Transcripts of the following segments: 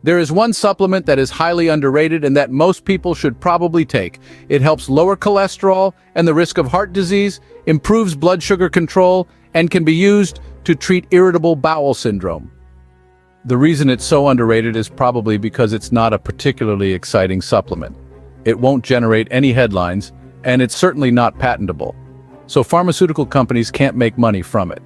There is one supplement that is highly underrated and that most people should probably take. It helps lower cholesterol and the risk of heart disease, improves blood sugar control, and can be used to treat irritable bowel syndrome. The reason it's so underrated is probably because it's not a particularly exciting supplement. It won't generate any headlines, and it's certainly not patentable. So pharmaceutical companies can't make money from it.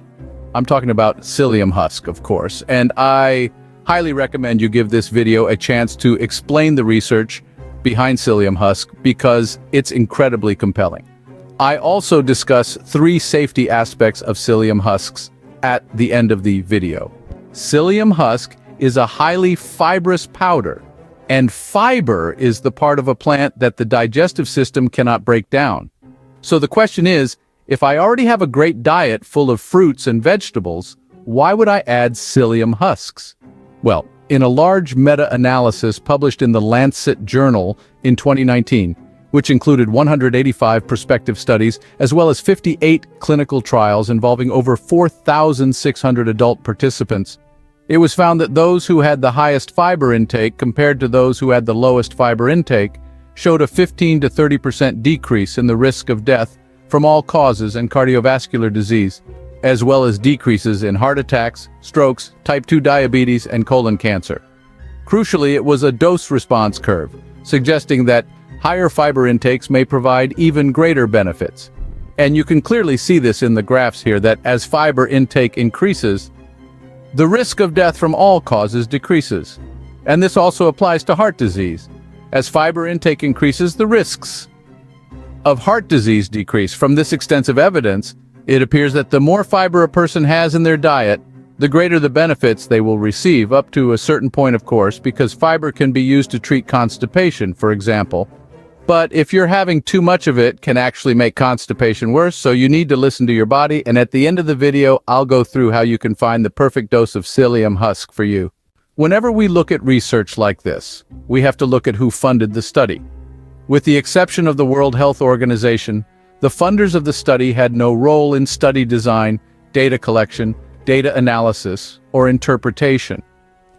I'm talking about Psyllium Husk, of course, and I highly recommend you give this video a chance to explain the research behind Psyllium Husk because it's incredibly compelling. I also discuss 3 safety aspects of Psyllium Husks at the end of the video. Psyllium Husk is a highly fibrous powder, and fiber is the part of a plant that the digestive system cannot break down. So the question is, if I already have a great diet full of fruits and vegetables, why would I add Psyllium Husks? Well, in a large meta-analysis published in the Lancet Journal in 2019, which included 185 prospective studies as well as 58 clinical trials involving over 4,600 adult participants, it was found that those who had the highest fiber intake compared to those who had the lowest fiber intake showed a 15 to 30% decrease in the risk of death from all causes and cardiovascular disease, as well as decreases in heart attacks, strokes, type 2 diabetes, and colon cancer. Crucially, it was a dose-response curve, suggesting that higher fiber intakes may provide even greater benefits. And you can clearly see this in the graphs here that as fiber intake increases, the risk of death from all causes decreases. And this also applies to heart disease. As fiber intake increases, the risks of heart disease decrease. From this extensive evidence, it appears that the more fiber a person has in their diet, the greater the benefits they will receive, up to a certain point, of course, because fiber can be used to treat constipation, for example. But if you're having too much of it, can actually make constipation worse, so you need to listen to your body, and at the end of the video, I'll go through how you can find the perfect dose of Psyllium Husk for you. Whenever we look at research like this, we have to look at who funded the study. With the exception of the World Health Organization, the funders of the study had no role in study design, data collection, data analysis, or interpretation.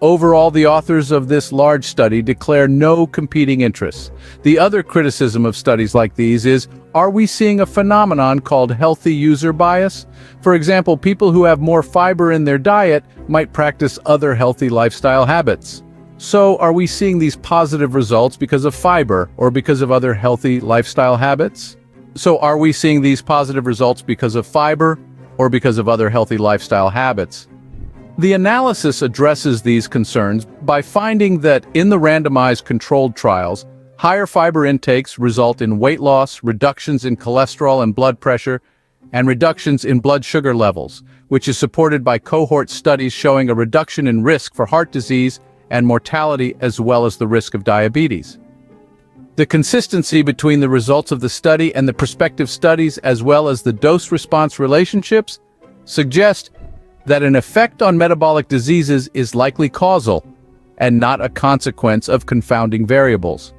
Overall, the authors of this large study declare no competing interests. The other criticism of studies like these is, are we seeing a phenomenon called healthy user bias? For example, people who have more fiber in their diet might practice other healthy lifestyle habits. So, are we seeing these positive results because of fiber or because of other healthy lifestyle habits? So, are we seeing these positive results because of fiber or because of other healthy lifestyle habits? The analysis addresses these concerns by finding that in the randomized controlled trials, higher fiber intakes result in weight loss, reductions in cholesterol and blood pressure, and reductions in blood sugar levels, which is supported by cohort studies showing a reduction in risk for heart disease and mortality as well as the risk of diabetes. The consistency between the results of the study and the prospective studies as well as the dose-response relationships suggest that an effect on metabolic diseases is likely causal and not a consequence of confounding variables.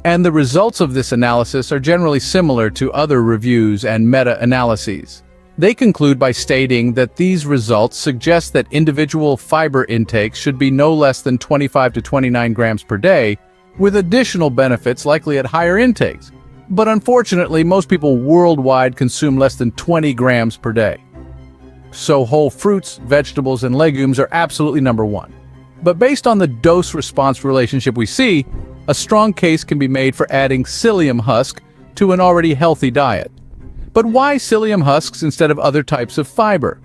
And the results of this analysis are generally similar to other reviews and meta-analyses. They conclude by stating that these results suggest that individual fiber intakes should be no less than 25 to 29 grams per day, with additional benefits likely at higher intakes. But unfortunately, most people worldwide consume less than 20 grams per day. So whole fruits, vegetables, and legumes are absolutely number one. But based on the dose-response relationship we see, a strong case can be made for adding Psyllium Husk to an already healthy diet. But why Psyllium Husks instead of other types of fiber?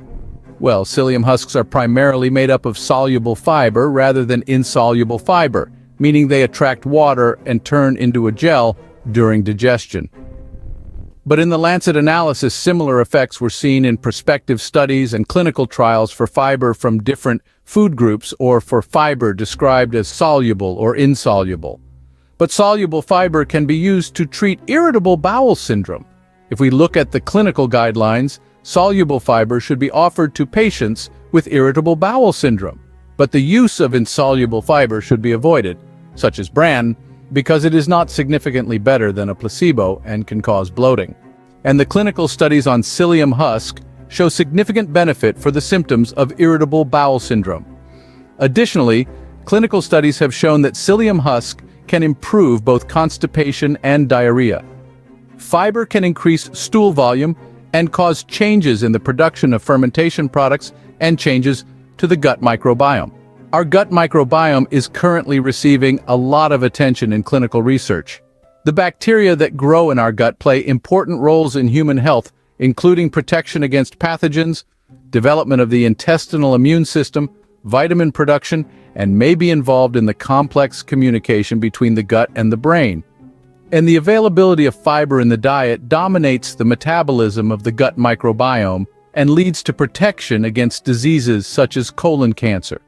Well, Psyllium Husks are primarily made up of soluble fiber rather than insoluble fiber, meaning they attract water and turn into a gel during digestion. But in the Lancet analysis, similar effects were seen in prospective studies and clinical trials for fiber from different food groups or for fiber described as soluble or insoluble. But soluble fiber can be used to treat irritable bowel syndrome. If we look at the clinical guidelines, soluble fiber should be offered to patients with irritable bowel syndrome. But the use of insoluble fiber should be avoided, such as bran, because it is not significantly better than a placebo and can cause bloating. And the clinical studies on Psyllium Husk show significant benefit for the symptoms of irritable bowel syndrome. Additionally, Clinical studies have shown that psyllium husk can improve both constipation and diarrhea. Fiber can increase stool volume and cause changes in the production of fermentation products and changes to the gut microbiome. Our gut microbiome is currently receiving a lot of attention in clinical research. The bacteria that grow in our gut play important roles in human health, including protection against pathogens, development of the intestinal immune system, vitamin production, and may be involved in the complex communication between the gut and the brain. And the availability of fiber in the diet dominates the metabolism of the gut microbiome and leads to protection against diseases such as colon cancer.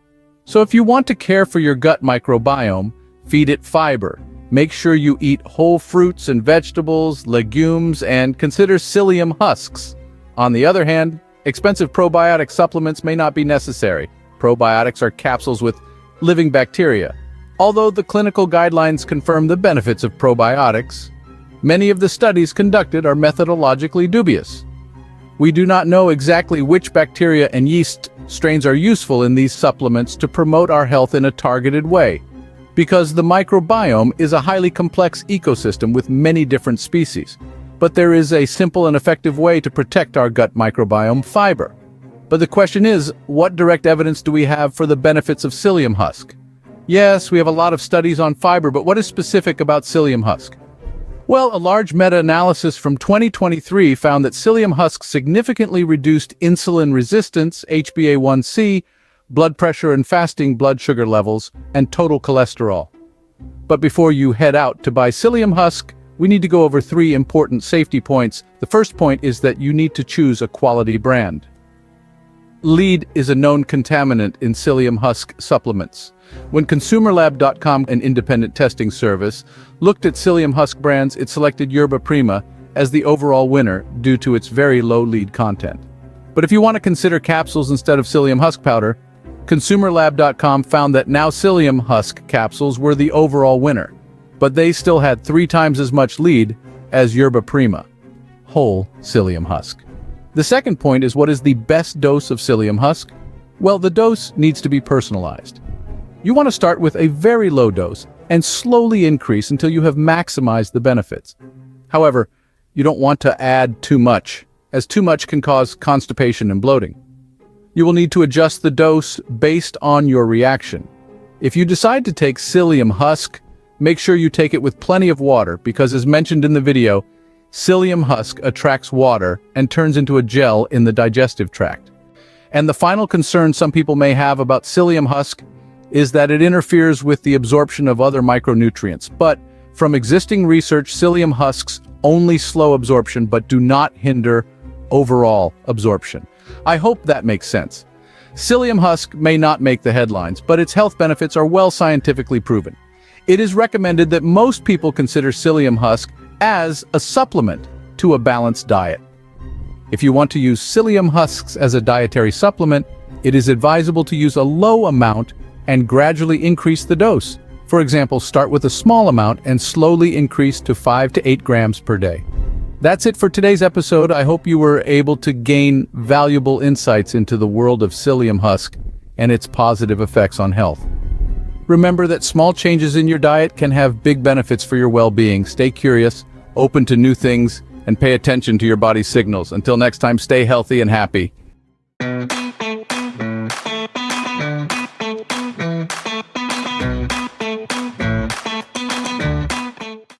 So if you want to care for your gut microbiome, feed it fiber. Make sure you eat whole fruits and vegetables, legumes, and consider psyllium husks. On the other hand, expensive probiotic supplements may not be necessary. Probiotics are capsules with living bacteria. Although the clinical guidelines confirm the benefits of probiotics, many of the studies conducted are methodologically dubious. We do not know exactly which bacteria and yeast strains are useful in these supplements to promote our health in a targeted way, because the microbiome is a highly complex ecosystem with many different species. But there is a simple and effective way to protect our gut microbiome: fiber. But the question is, what direct evidence do we have for the benefits of psyllium husk? Yes, we have a lot of studies on fiber, but what is specific about psyllium husk? Well, a large meta-analysis from 2023 found that psyllium husk significantly reduced insulin resistance, HbA1c, blood pressure and fasting blood sugar levels, and total cholesterol. But before you head out to buy psyllium husk, we need to go over 3 important safety points. The first point is that you need to choose a quality brand. Lead is a known contaminant in psyllium husk supplements. When ConsumerLab.com, an independent testing service, looked at psyllium husk brands, it selected Yerba Prima as the overall winner due to its very low lead content. But if you want to consider capsules instead of psyllium husk powder, ConsumerLab.com found that now psyllium husk capsules were the overall winner, but they still had 3 times as much lead as Yerba Prima, whole psyllium husk. The second point is, what is the best dose of psyllium husk? Well, the dose needs to be personalized. You want to start with a very low dose and slowly increase until you have maximized the benefits. However, you don't want to add too much, as too much can cause constipation and bloating. You will need to adjust the dose based on your reaction. If you decide to take psyllium husk, make sure you take it with plenty of water, because as mentioned in the video, psyllium husk attracts water and turns into a gel in the digestive tract. And the final concern some people may have about psyllium husk is that it interferes with the absorption of other micronutrients. But from existing research, psyllium husks only slow absorption but do not hinder overall absorption. I hope that makes sense. Psyllium husk may not make the headlines, but its health benefits are well scientifically proven. It is recommended that most people consider psyllium husk as a supplement to a balanced diet. If you want to use psyllium husks as a dietary supplement, it is advisable to use a low amount and gradually increase the dose. For example, start with a small amount and slowly increase to 5 to 8 grams per day. That's it for today's episode. I hope you were able to gain valuable insights into the world of psyllium husk and its positive effects on health. Remember that small changes in your diet can have big benefits for your well-being. Stay curious, open to new things, and pay attention to your body's signals. Until next time, stay healthy and happy.